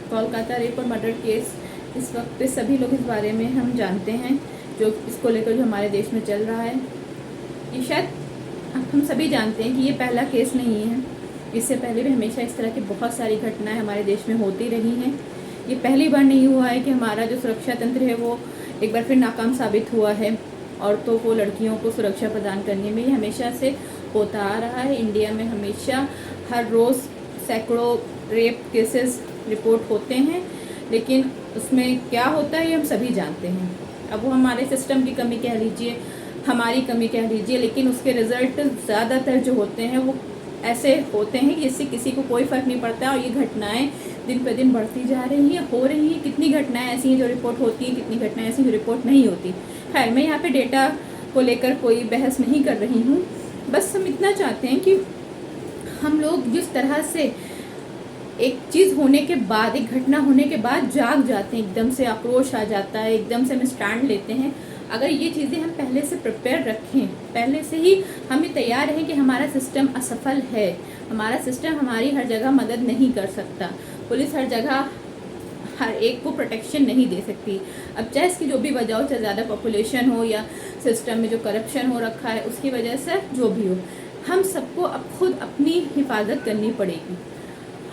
Kolkata rape और murder case इस वक्त पे सभी लोग इस बारे में हम जानते हैं, जो इसको लेकर जो हमारे देश में चल रहा है। ये शायद हम सभी जानते हैं कि ये पहला केस नहीं है। इससे पहले भी हमेशा इस तरह की बहुत सारी घटनाएं हमारे देश में होती रही हैं। ये पहली बार नहीं हुआ है कि हमारा जो सुरक्षा तंत्र है वो एक बार फिर नाकाम साबित हुआ है औरतों को, लड़कियों को सुरक्षा प्रदान करने में। ये हमेशा से होता आ रहा है। इंडिया में हमेशा हर रोज़ सैकड़ों रेप केसेस रिपोर्ट होते हैं, लेकिन उसमें क्या होता है ये हम सभी जानते हैं। अब वो हमारे सिस्टम की कमी कह लीजिए, हमारी कमी कह लीजिए, लेकिन उसके रिजल्ट ज़्यादातर जो होते हैं वो ऐसे होते हैं कि इससे किसी को कोई फ़र्क नहीं पड़ता। और ये घटनाएं दिन पर दिन बढ़ती जा रही हैं, हो रही हैं। कितनी घटनाएं ऐसी हैं जो रिपोर्ट होती हैं, कितनी घटनाएं ऐसी जो रिपोर्ट नहीं होती। खैर, मैं यहाँ पे डेटा को लेकर कोई बहस नहीं कर रही हूँ। बस हम इतना चाहते हैं कि हम लोग जिस तरह से एक चीज़ होने के बाद, एक घटना होने के बाद जाग जाते हैं, एकदम से आक्रोश आ जाता है, एकदम से हम स्टैंड लेते हैं। अगर ये चीज़ें हम पहले से प्रिपेयर रखें, पहले से ही हमें तैयार रहें कि हमारा सिस्टम असफल है, हमारा सिस्टम हमारी हर जगह मदद नहीं कर सकता, पुलिस हर जगह हर एक को प्रोटेक्शन नहीं दे सकती। अब चाहे इसकी जो भी वजह हो, चाहे ज़्यादा पॉपुलेशन हो या सिस्टम में जो करप्शन हो रखा है उसकी वजह से जो भी हो, हम सबको अब खुद अपनी हिफाजत करनी पड़ेगी।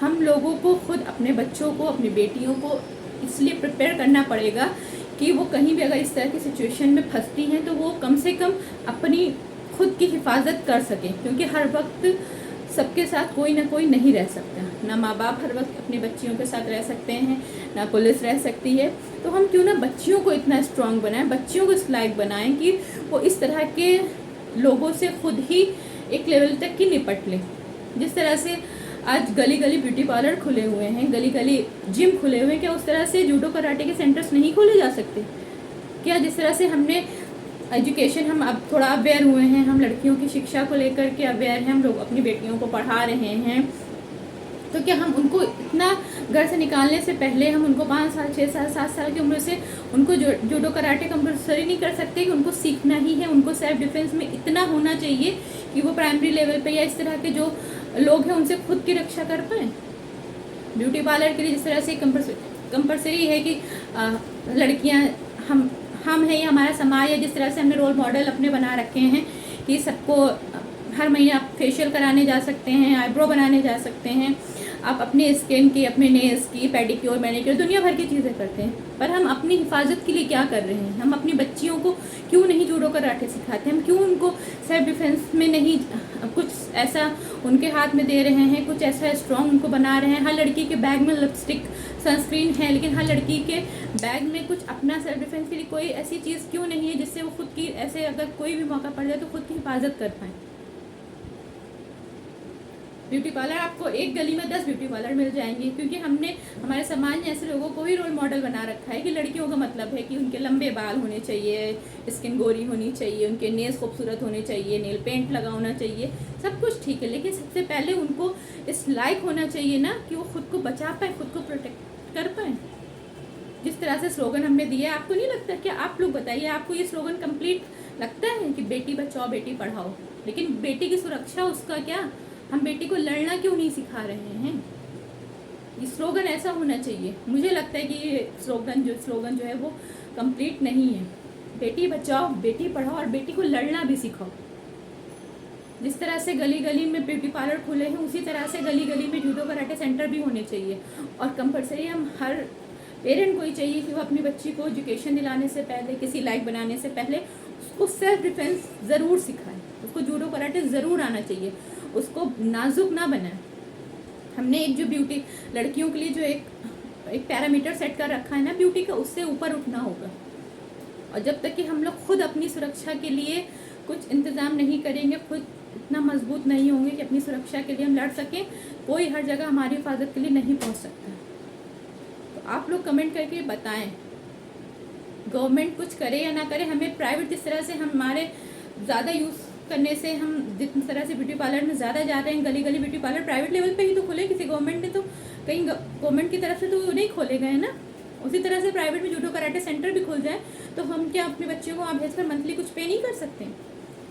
हम लोगों को खुद अपने बच्चों को, अपनी बेटियों को इसलिए प्रिपेयर करना पड़ेगा कि वो कहीं भी अगर इस तरह की सिचुएशन में फंसती हैं तो वो कम से कम अपनी खुद की हिफाजत कर सकें, क्योंकि हर वक्त सबके साथ कोई ना कोई नहीं रह सकता। ना माँ बाप हर वक्त अपनी बच्चियों के साथ रह सकते हैं, ना पुलिस रह सकती है। तो हम क्यों ना बच्चियों को इतना स्ट्रांग बनाएं, बच्चियों को इस लायक बनाएं कि वो इस तरह के लोगों से खुद ही एक लेवल तक की निपट लें। जिस तरह से आज गली गली ब्यूटी पार्लर खुले हुए हैं, गली गली जिम खुले हुए हैं, क्या उस तरह से जूडो कराटे के सेंटर्स नहीं खोले जा सकते? क्या जिस तरह से हमने एजुकेशन, हम अब थोड़ा अवेयर हुए हैं, हम लड़कियों की शिक्षा को लेकर के अवेयर हैं, हम लोग अपनी बेटियों को पढ़ा रहे हैं, तो क्या हम उनको इतना घर से निकालने से पहले हम उनको 5 साल, 6 साल, 7 साल की उम्र से उनको जूडो कराटे कंपल्सरी नहीं कर सकते कि उनको सीखना ही है? उनको सेल्फ डिफेंस में इतना होना चाहिए कि वो प्राइमरी लेवल पे या इस तरह के जो लोग हैं उनसे खुद की रक्षा कर पाएँ। ब्यूटी पार्लर के लिए जिस तरह से कंपल्सरी है कि लड़कियां हम हैं, या हमारा समाज है, जिस तरह से हमने रोल मॉडल अपने बना रखे हैं कि सबको हर महीने आप फेशियल कराने जा सकते हैं, आईब्रो बनाने जा सकते हैं, आप अपने स्किन की, अपने नेल्स की, पेडिक्योर, मैनिक्योर, दुनिया भर की चीज़ें करते हैं। पर हम अपनी हिफाजत के लिए क्या कर रहे हैं? हम अपनी बच्चियों को क्यों नहीं जूडो कराटे सिखाते? हम क्यों उनको सेल्फ डिफेंस में नहीं कुछ ऐसा उनके हाथ में दे रहे हैं, कुछ ऐसा स्ट्रॉन्ग उनको बना रहे हैं? हर लड़की के बैग में लिपस्टिक, सनस्क्रीन है, लेकिन हर लड़की के बैग में कुछ अपना सेल्फ डिफेंस के लिए कोई ऐसी चीज़ क्यों नहीं है जिससे वो खुद की, ऐसे अगर कोई भी मौका पड़ जाए तो खुद की हिफाजत कर पाएँ? ब्यूटी पार्लर, आपको एक गली में 10 ब्यूटी पार्लर मिल जाएंगे, क्योंकि हमने, हमारे समाज ने ऐसे लोगों को ही रोल मॉडल बना रखा है कि लड़कियों का मतलब है कि उनके लंबे बाल होने चाहिए, स्किन गोरी होनी चाहिए, उनके नेल्स खूबसूरत होने चाहिए, नेल पेंट लगा होना चाहिए, सब कुछ ठीक है, लेकिन सबसे पहले उनको इस लायक होना चाहिए ना कि वो खुद को बचा पाए, खुद को प्रोटेक्ट कर पाए। जिस तरह से स्लोगन हमने दिया, आपको नहीं लगता? क्या आप लोग बताइए, आपको ये स्लोगन कंप्लीट लगता है कि बेटी बचाओ बेटी पढ़ाओ? लेकिन बेटी की सुरक्षा, उसका क्या, हम बेटी को लड़ना क्यों नहीं सिखा रहे हैं? ये स्लोगन ऐसा होना चाहिए। मुझे लगता है कि ये स्लोगन जो है वो कंप्लीट नहीं है। बेटी बचाओ बेटी पढ़ाओ और बेटी को लड़ना भी सिखाओ। जिस तरह से गली गली में ब्यूटी पार्लर खुले हैं, उसी तरह से गली गली में जूडो कराटे सेंटर भी होने चाहिए। और कंपलसरी हम हर पेरेंट को ही चाहिए कि वो अपनी बच्ची को एजुकेशन दिलाने से पहले, किसी लायक बनाने से पहले उसको सेल्फ डिफेंस ज़रूर सिखाएं, उसको जूडो कराटे ज़रूर आना चाहिए, उसको नाजुक ना बनाए। हमने एक जो ब्यूटी लड़कियों के लिए जो एक पैरामीटर सेट कर रखा है ना ब्यूटी का, उससे ऊपर उठना होगा। और जब तक कि हम लोग खुद अपनी सुरक्षा के लिए कुछ इंतज़ाम नहीं करेंगे, खुद इतना मजबूत नहीं होंगे कि अपनी सुरक्षा के लिए हम लड़ सकें, कोई हर जगह हमारी हिफाजत के लिए नहीं पहुंच सकता। तो आप लोग कमेंट करके बताएं, गवर्नमेंट कुछ करे या ना करे। हमें प्राइवेट, जिस तरह से हमारे ज़्यादा यूज़ करने से, हम जिस तरह से ब्यूटी पार्लर में ज़्यादा जा रहे हैं, गली गली ब्यूटी पार्लर प्राइवेट लेवल पे ही तो खोले, किसी गवर्नमेंट ने तो, कहीं गवर्नमेंट की तरफ से तो नहीं खोले गए ना। उसी तरह से प्राइवेट में जूडो कराटे सेंटर भी खुल जाए तो हम क्या अपने बच्चों को वहाँ भेजकर मंथली कुछ पे नहीं कर सकते?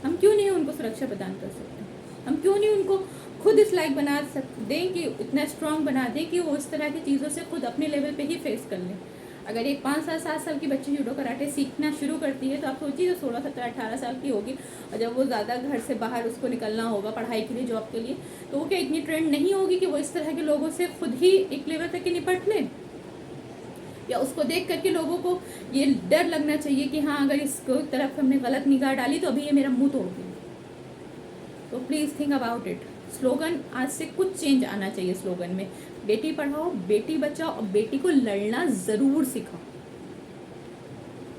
हम क्यों नहीं उनको सुरक्षा प्रदान कर सकते? हम क्यों नहीं उनको खुद इस लायक बना दें कि इतना स्ट्रांग बना दें कि वो इस तरह की चीज़ों से खुद अपने लेवल पे ही फेस कर लें। अगर एक 5 साल 7 साल की बच्ची जूडो कराटे सीखना शुरू करती है तो आप सोचिए जो 16 17 18 साल की होगी, और जब वो ज़्यादा घर से बाहर उसको निकलना होगा पढ़ाई के लिए, जॉब के लिए, तो वो क्या इतनी ट्रेंड नहीं होगी कि वो इस तरह के लोगों से खुद ही एक लेवल तक के निपट ले? या उसको देख करके लोगों को ये डर लगना चाहिए कि हाँ अगर इसको तरफ हमने गलत निगाह डाली तो अभी ये मेरा मुंह तोड़ देगी। तो please think about it. Slogan आज से कुछ चेंज आना चाहिए स्लोगन में। बेटी पढ़ाओ, बेटी बचाओ और बेटी को लड़ना ज़रूर सिखाओ।